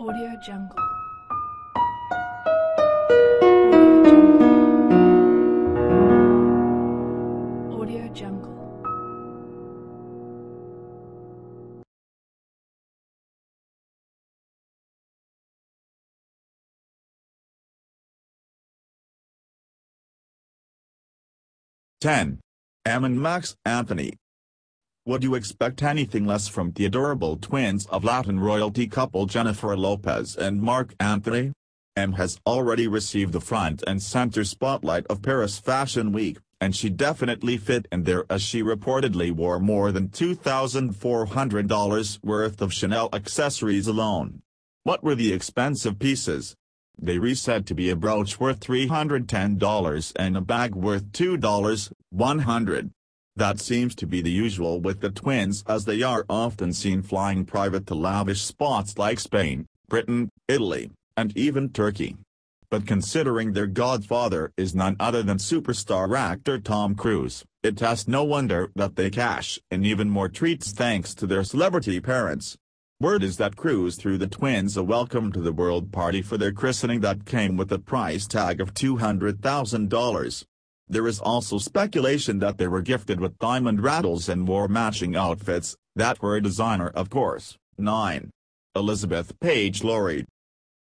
Audio Jungle. Audio Jungle. Audio Jungle. Ten. Em and Max Anthony. Would you expect anything less from the adorable twins of Latin royalty couple Jennifer Lopez and Marc Anthony? Em has already received the front and center spotlight of Paris Fashion Week, and she definitely fit in there as she reportedly wore more than $2,400 worth of Chanel accessories alone. What were the expensive pieces? They were said to be a brooch worth $310 and a bag worth $100. That seems to be the usual with the twins, as they are often seen flying private to lavish spots like Spain, Britain, Italy, and even Turkey. But considering their godfather is none other than superstar actor Tom Cruise, it has no wonder that they cash in even more treats thanks to their celebrity parents. Word is that Cruise threw the twins a welcome to the world party for their christening that came with a price tag of $200,000. There is also speculation that they were gifted with diamond rattles and wore matching outfits, that were a designer of course. 9. Elizabeth Page Laurie.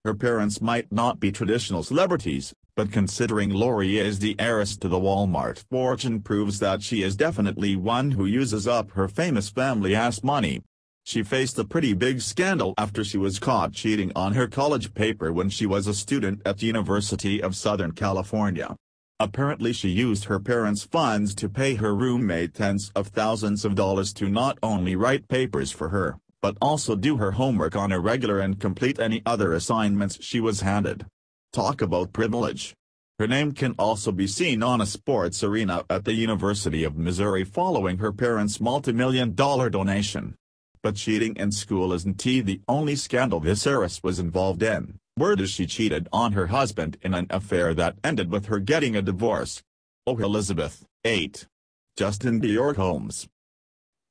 Her parents might not be traditional celebrities, but considering Laurie is the heiress to the Walmart fortune proves that she is definitely one who uses up her famous family-ass money. She faced a pretty big scandal after she was caught cheating on her college paper when she was a student at University of Southern California. Apparently she used her parents' funds to pay her roommate tens of thousands of dollars to not only write papers for her, but also do her homework on a regular and complete any other assignments she was handed. Talk about privilege. Her name can also be seen on a sports arena at the University of Missouri following her parents' multi-million-dollar donation. But cheating in school isn't the only scandal this heiress was involved in. Word is she cheated on her husband in an affair that ended with her getting a divorce. Oh Elizabeth. 8. Justin Dior Combs.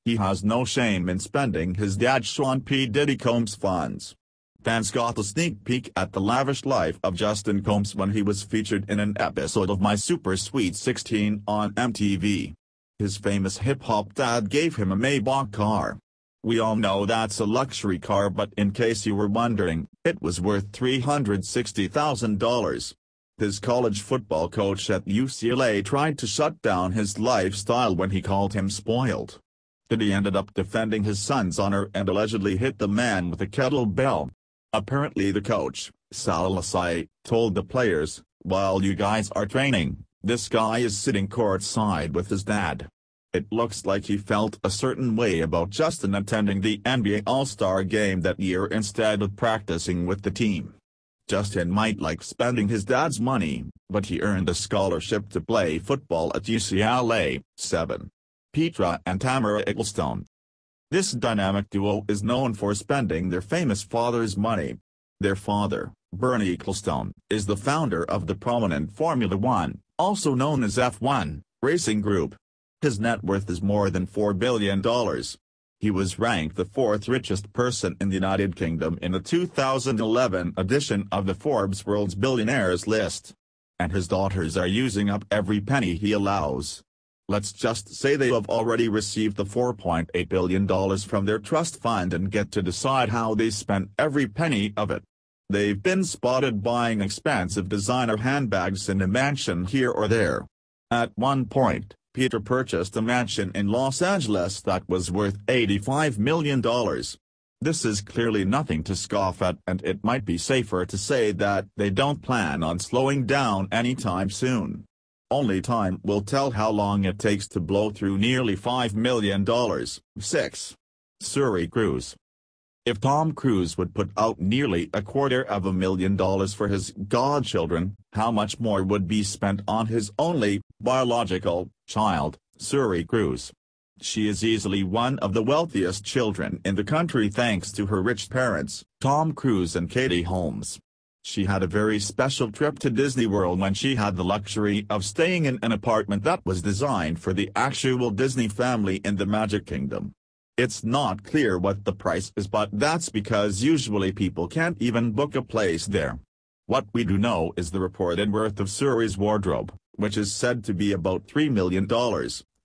He has no shame in spending his dad Sean P. Diddy Combs' funds. Fans got a sneak peek at the lavish life of Justin Combs when he was featured in an episode of My Super Sweet 16 on MTV. His famous hip-hop dad gave him a Maybach car. We all know that's a luxury car, but in case you were wondering, it was worth $360,000. His college football coach at UCLA tried to shut down his lifestyle when he called him spoiled. Diddy ended up defending his son's honor and allegedly hit the man with a kettlebell. Apparently the coach, Sal Lasai, told the players, "While you guys are training, this guy is sitting courtside with his dad." It looks like he felt a certain way about Justin attending the NBA All-Star game that year instead of practicing with the team. Justin might like spending his dad's money, but he earned a scholarship to play football at UCLA. 7. Petra and Tamara Ecclestone. This dynamic duo is known for spending their famous father's money. Their father, Bernie Ecclestone, is the founder of the prominent Formula One, also known as F1, racing group. His net worth is more than $4 billion. He was ranked the fourth richest person in the United Kingdom in the 2011 edition of the Forbes World's Billionaires list. And his daughters are using up every penny he allows. Let's just say they have already received the $4.8 billion from their trust fund and get to decide how they spent every penny of it. They've been spotted buying expensive designer handbags in a mansion here or there. At one point, Peter purchased a mansion in Los Angeles that was worth $85 million. This is clearly nothing to scoff at, and it might be safer to say that they don't plan on slowing down anytime soon. Only time will tell how long it takes to blow through nearly $5 million. 6. Suri Cruise. If Tom Cruise would put out nearly $250,000 for his godchildren, how much more would be spent on his only, biological, child, Suri Cruise? She is easily one of the wealthiest children in the country thanks to her rich parents, Tom Cruise and Katie Holmes. She had a very special trip to Disney World when she had the luxury of staying in an apartment that was designed for the actual Disney family in the Magic Kingdom. It's not clear what the price is, but that's because usually people can't even book a place there. What we do know is the reported worth of Suri's wardrobe, which is said to be about $3 million,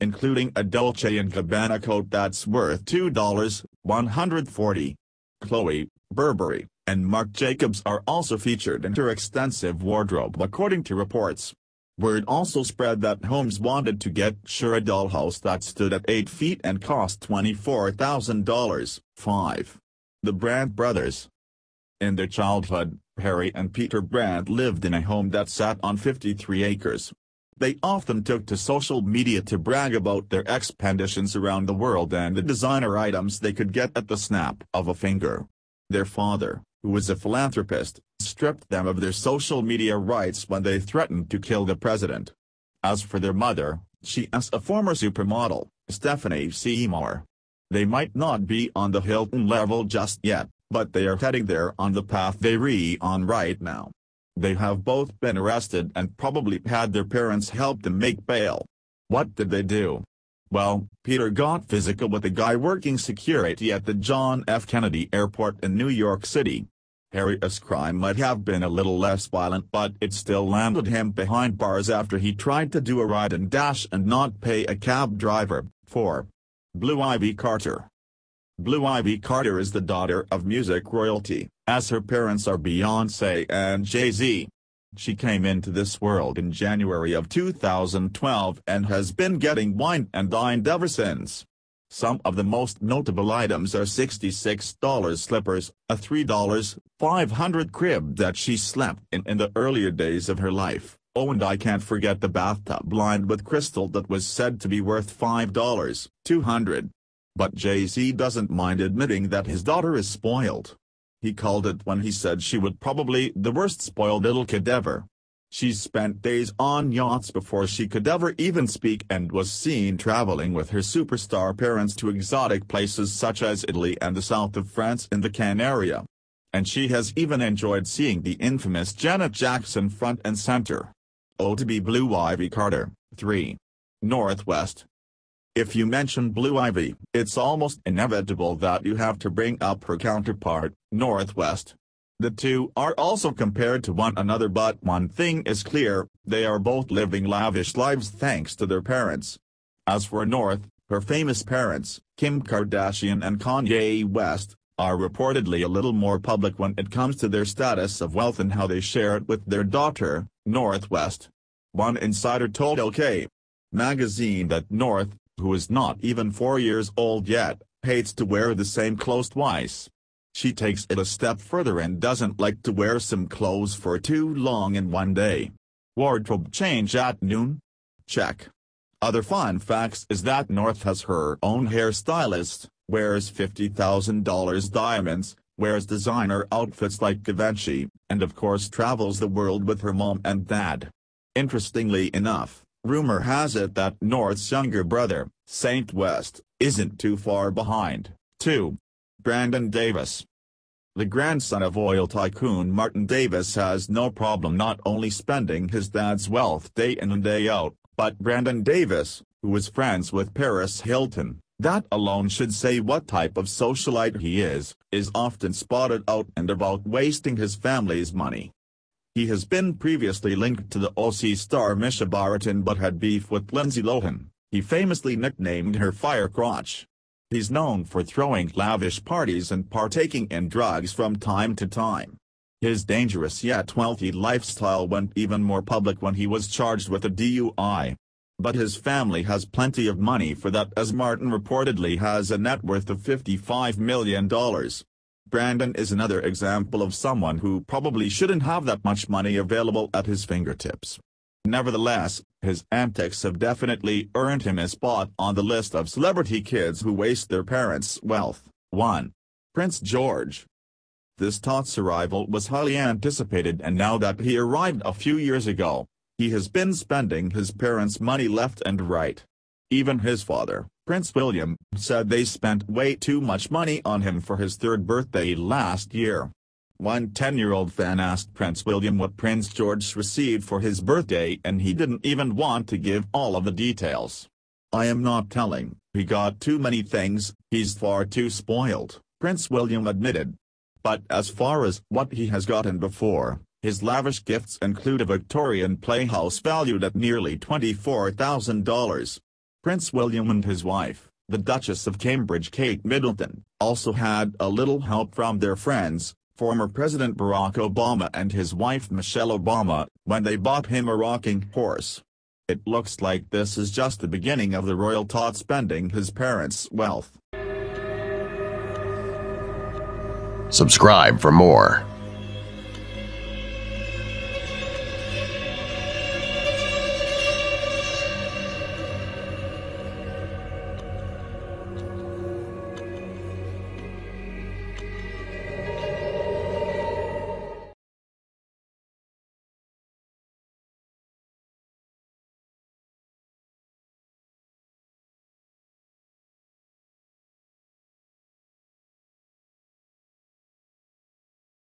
including a Dolce & Gabbana coat that's worth $2,140. Chloe, Burberry, and Marc Jacobs are also featured in her extensive wardrobe according to reports. Word also spread that Holmes wanted to get Sure a dollhouse that stood at 8 feet and cost $24,000. 5. The Brandt brothers. In their childhood, Harry and Peter Brandt lived in a home that sat on 53 acres. They often took to social media to brag about their expeditions around the world and the designer items they could get at the snap of a finger. Their father, who was a philanthropist, stripped them of their social media rights when they threatened to kill the president. As for their mother, she is a former supermodel, Stephanie Seymour. They might not be on the Hilton level just yet, but they are heading there on the path they're on right now. They have both been arrested and probably had their parents help them make bail. What did they do? Well, Peter got physical with a guy working security at the John F. Kennedy Airport in New York City. Harry's crime might have been a little less violent, but it still landed him behind bars after he tried to do a ride and dash and not pay a cab driver. 4. Blue Ivy Carter. Blue Ivy Carter is the daughter of music royalty, as her parents are Beyoncé and Jay-Z. She came into this world in January of 2012 and has been getting wined and dined ever since. Some of the most notable items are $66 slippers, a $3,500 crib that she slept in the earlier days of her life, oh, and I can't forget the bathtub lined with crystal that was said to be worth $5,200. But Jay-Z doesn't mind admitting that his daughter is spoiled. He called it when he said she was probably the worst spoiled little kid ever. She's spent days on yachts before she could ever even speak and was seen traveling with her superstar parents to exotic places such as Italy and the south of France in the Cannes area. And she has even enjoyed seeing the infamous Janet Jackson front and center. Oh, to be Blue Ivy Carter. 3. Northwest. If you mention Blue Ivy, it's almost inevitable that you have to bring up her counterpart, Northwest. The two are also compared to one another, but one thing is clear, they are both living lavish lives thanks to their parents. As for North, her famous parents, Kim Kardashian and Kanye West, are reportedly a little more public when it comes to their status of wealth and how they share it with their daughter, Northwest. One insider told OK! Magazine that North, who is not even 4 years old yet, hates to wear the same clothes twice. She takes it a step further and doesn't like to wear some clothes for too long in one day. Wardrobe change at noon? Check. Other fun facts is that North has her own hairstylist, wears $50,000 diamonds, wears designer outfits like Givenchy, and of course travels the world with her mom and dad. Interestingly enough, rumor has it that North's younger brother, Saint West, isn't too far behind. 2. Brandon Davis. The grandson of oil tycoon Martin Davis has no problem not only spending his dad's wealth day in and day out, but Brandon Davis, who is friends with Paris Hilton, that alone should say what type of socialite he is often spotted out and about wasting his family's money. He has been previously linked to the OC star Misha Baratin but had beef with Lindsay Lohan. He famously nicknamed her Fire Crotch. He's known for throwing lavish parties and partaking in drugs from time to time. His dangerous yet wealthy lifestyle went even more public when he was charged with a DUI. But his family has plenty of money for that, as Martin reportedly has a net worth of $55 million. Brandon is another example of someone who probably shouldn't have that much money available at his fingertips. Nevertheless, his antics have definitely earned him a spot on the list of celebrity kids who waste their parents' wealth. 1. Prince George. This Tots arrival was highly anticipated, and now that he arrived a few years ago, he has been spending his parents' money left and right. Even his father, Prince William, said they spent way too much money on him for his 3rd birthday last year. One 10-year-old fan asked Prince William what Prince George received for his birthday, and he didn't even want to give all of the details. I am not telling. He got too many things, he's far too spoiled, Prince William admitted. But as far as what he has gotten before, his lavish gifts include a Victorian playhouse valued at nearly $24,000. Prince William and his wife, the Duchess of Cambridge Kate Middleton, also had a little help from their friends, former President Barack Obama and his wife Michelle Obama, when they bought him a rocking horse. It looks like this is just the beginning of the royal tot spending his parents' wealth. Subscribe for more.